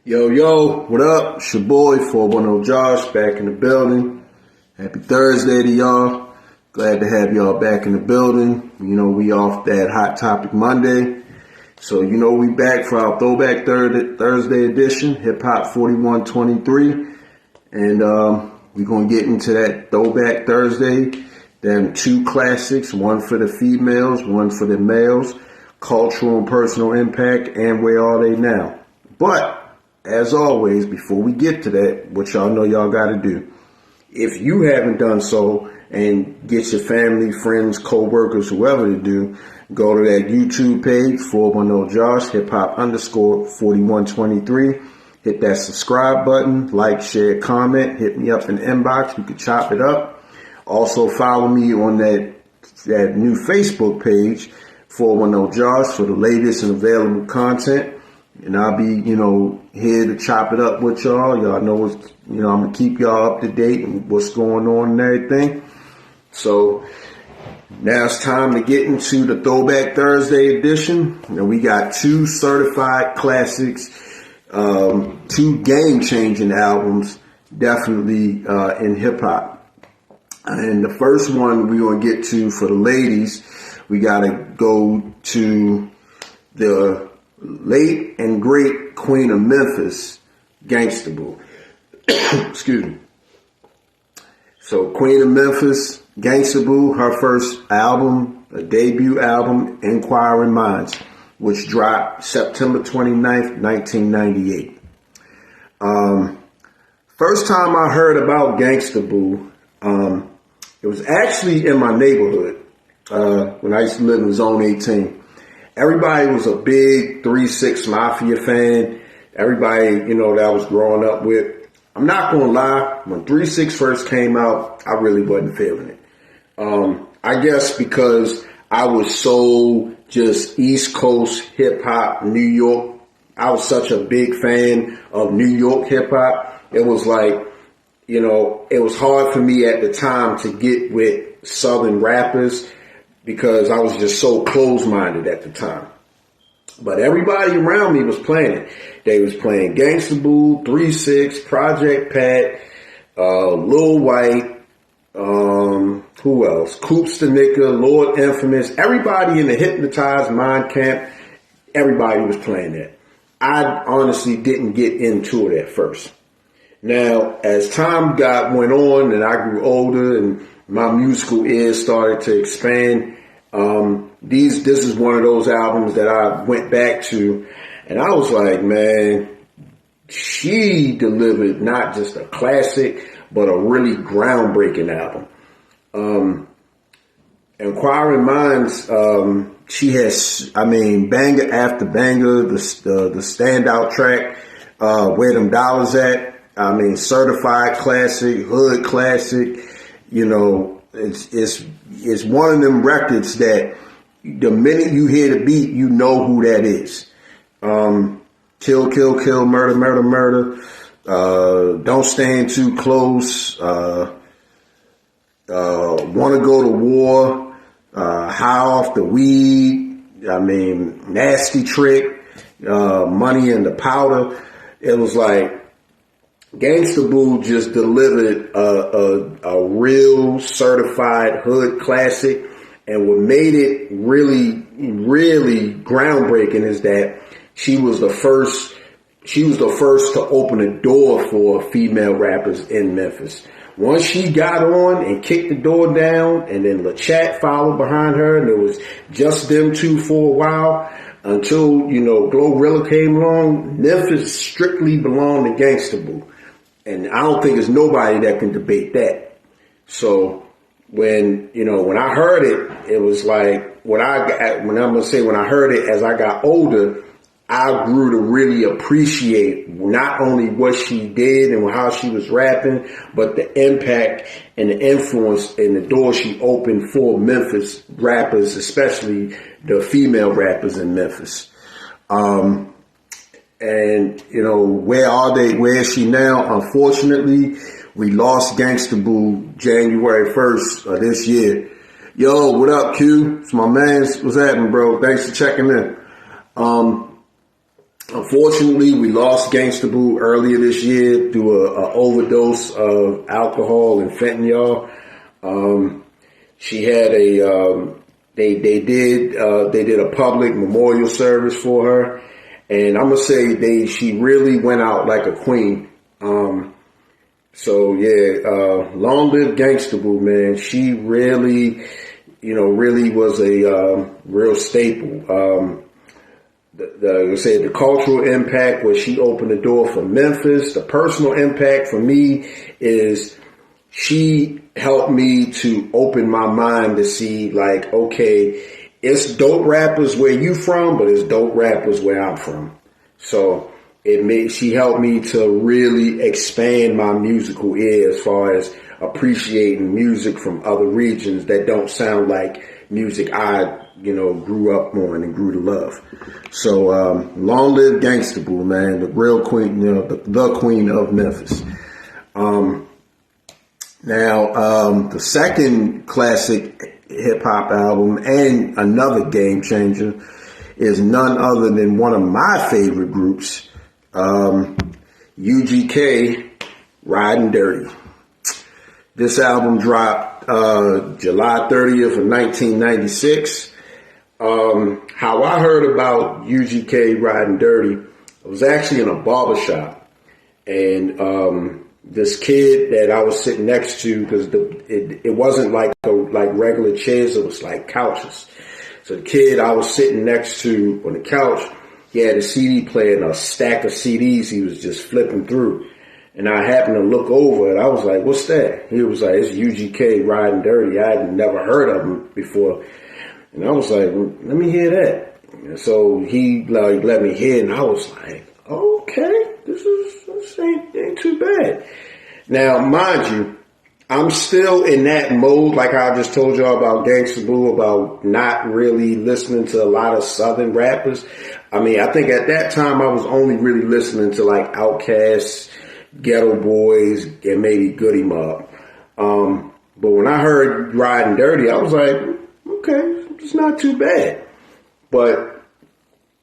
Yo, what up? It's your boy, 410 Josh, back in the building. Happy Thursday to y'all. Glad to have y'all back in the building. We off that Hot Topic Monday. So, we back for our Throwback Thursday edition, Hip Hop 4123. And we're going to get into that Throwback Thursday. Them two classics, one for the females, one for the males. Cultural and personal impact, and where are they now? But as always, before we get to that, what y'all know y'all got to do, if you haven't done so, and get your family, friends, co-workers, whoever to do, go to that YouTube page, 410 Josh, hip hop _4123. Hit that subscribe button, like, share, comment, hit me up in the inbox. You can chop it up. Also follow me on that new Facebook page, 410 Josh, for the latest and available content. And I'll be, here to chop it up with y'all. Y'all know, I'm going to keep y'all up to date and what's going on and everything. So now it's time to get into the Throwback Thursday edition. We got two certified classics, two game-changing albums, definitely in hip-hop. And the first one we're going to get to for the ladies, we got to go to the late and great Queen of Memphis, Gangsta Boo. Excuse me. So Queen of Memphis, Gangsta Boo, her first album, a debut album, Enquiring Minds, which dropped September 29th, 1998. First time I heard about Gangsta Boo, it was actually in my neighborhood when I used to live in Zone 18. Everybody was a big 3-6 Mafia fan. Everybody, that I was growing up with. I'm not going to lie. When 3-6 first came out, I really wasn't feeling it. I guess because I was so just East Coast hip hop, New York. I was such a big fan of New York hip hop. It was like, it was hard for me at the time to get with Southern rappers, because I was just so close-minded at the time. But everybody around me was playing it. They was playing Gangsta Boo, 3-6, Project Pat, Lil White, who else? Coops the Nigga, Lord Infamous. Everybody in the Hypnotized Mind Camp, everybody was playing that. I honestly didn't get into it at first. Now, as time went on and I grew older and my musical ears started to expand, this is one of those albums that I went back to, and I was like, man, she delivered not just a classic, but a really groundbreaking album. Enquiring Minds, she has, banger after banger, the standout track, Where Them Dollars At, certified classic, hood classic, it's one of them records that the minute you hear the beat, you know who that is. Kill, kill, kill, murder, murder, murder. Don't stand too close. Want to go to war. High off the weed. Nasty trick. Money in the powder. It was like Gangsta Boo just delivered a real certified hood classic. And what made it really, really groundbreaking is that she was the first to open a door for female rappers in Memphis. Once she got on and kicked the door down, and then LaChat followed behind her, and it was just them two for a while until, Glorilla came along. Memphis strictly belonged to Gangsta Boo. And I don't think there's nobody that can debate that. So when I heard it, it was like when I heard it as I got older, I grew to really appreciate not only what she did and how she was rapping, but the impact and the influence and the door she opened for Memphis rappers, especially the female rappers in Memphis. And, where are they? Where is she now? Unfortunately, we lost Gangsta Boo January 1st of this year. Yo, what up, Q? It's my man. What's happening, bro? Thanks for checking in. Unfortunately, we lost Gangsta Boo earlier this year through a overdose of alcohol and fentanyl. She had they did a public memorial service for her, and I'm gonna say she really went out like a queen. Long live Gangsta Boo, man. She really, really was a real staple. The cultural impact was she opened the door for Memphis. The personal impact for me is she helped me to open my mind to see, like, okay, it's dope rappers where you from, but it's dope rappers where I'm from. So she helped me to really expand my musical ear as far as appreciating music from other regions that don't sound like music I grew up on and grew to love. So, long live Gangsta Boo, man, the real queen, the queen of Memphis. The second classic hip hop album and another game changer is none other than one of my favorite groups, UGK, Ridin' Dirty. This album dropped July 30th of 1996. How I heard about UGK Ridin' Dirty, I was actually in a barbershop, and this kid that I was sitting next to, because it wasn't like regular chairs, it was like couches. So the kid I was sitting next to on the couch, he had a CD player and a stack of CDs he was just flipping through. And I happened to look over it. I was like, what's that? He was like, it's UGK Ridin' Dirty. I had never heard of him before. And I was like, well, let me hear that. And so he let me hear, and I was like, okay, this ain't too bad. Now, mind you, I'm still in that mode, like I just told y'all about Gangsta Boo, about not really listening to a lot of Southern rappers. I mean, I think at that time I was only really listening to like Outkast, Ghetto Boys, and maybe Goody Mob. But when I heard Ridin' Dirty, I was like, okay, it's not too bad. But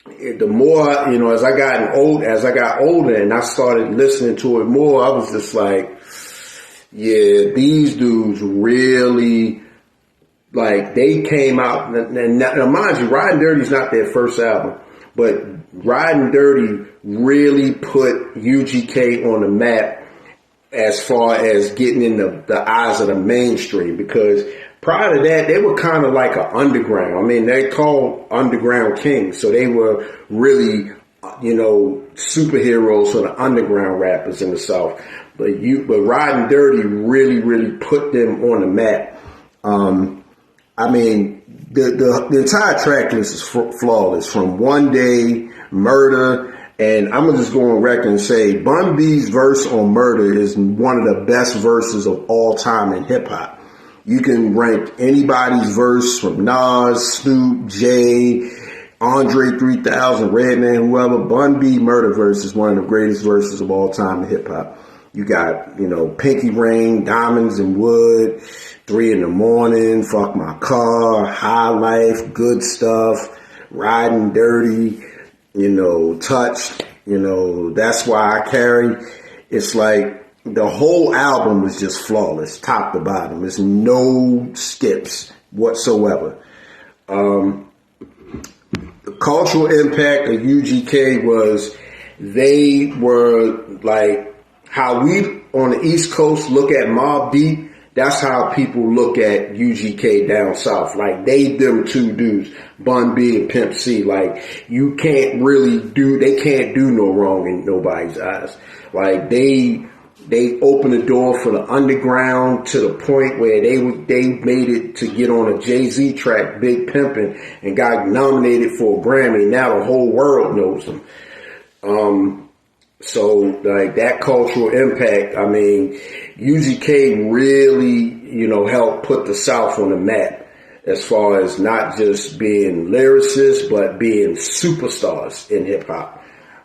the more, as I got older and I started listening to it more, I was just like, yeah, these dudes really, like, they came out, and now mind you, Ridin' Dirty is not their first album, but Ridin' Dirty really put UGK on the map as far as getting in the eyes of the mainstream, because prior to that, they were kind of like an underground. I mean, they called underground kings, so they were really, superheroes for the underground rappers in the South. But Ridin' Dirty really, really put them on the map. I mean, the entire track list is flawless, from One Day, Murder, and I'm going to just go on record and say Bun B's verse on Murder is one of the best verses of all time in hip hop. You can rank anybody's verse from Nas, Snoop, Jay, Andre 3000, Redman, whoever. Bun B Murder verse is one of the greatest verses of all time in hip hop. You got, Pinky Ring, Diamonds and Wood, 3 in the Morning, Fuck My Car, High Life, Good Stuff, Ridin' Dirty, Touched, That's Why I Carry. It's like the whole album is just flawless, top to bottom. There's no skips whatsoever. The cultural impact of UGK was they were like how we on the East Coast look at Mobb Deep. That's how people look at UGK down south. Like, them two dudes, Bun B and Pimp C. Like, they can't do no wrong in nobody's eyes. Like, they opened the door for the underground to the point where they made it to get on a Jay-Z track, Big Pimpin', and got nominated for a Grammy. Now the whole world knows them. So, like, that cultural impact, I mean, UGK really, helped put the South on the map as far as not just being lyricists, but being superstars in hip hop.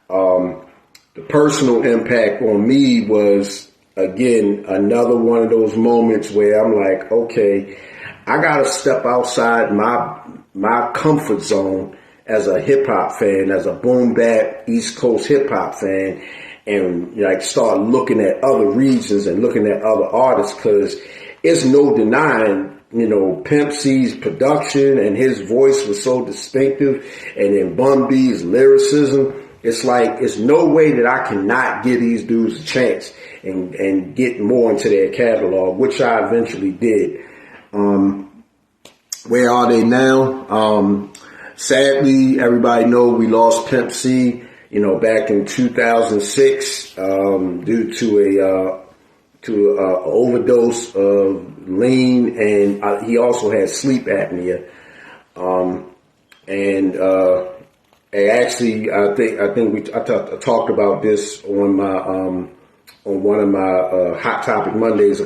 The personal impact on me was, again, another one of those moments where I'm like, okay, I got to step outside my comfort zone as a hip hop fan, as a boom bap East Coast hip hop fan, and like start looking at other regions and looking at other artists, because it's no denying, Pimp C's production and his voice was so distinctive, and then Bun B's lyricism. It's like, it's no way that I cannot give these dudes a chance and get more into their catalog, which I eventually did. Where are they now? Sadly, everybody know we lost Pimp C, back in 2006, due to a overdose of lean, and he also had sleep apnea. Actually, I talked about this on my on one of my Hot Topic Mondays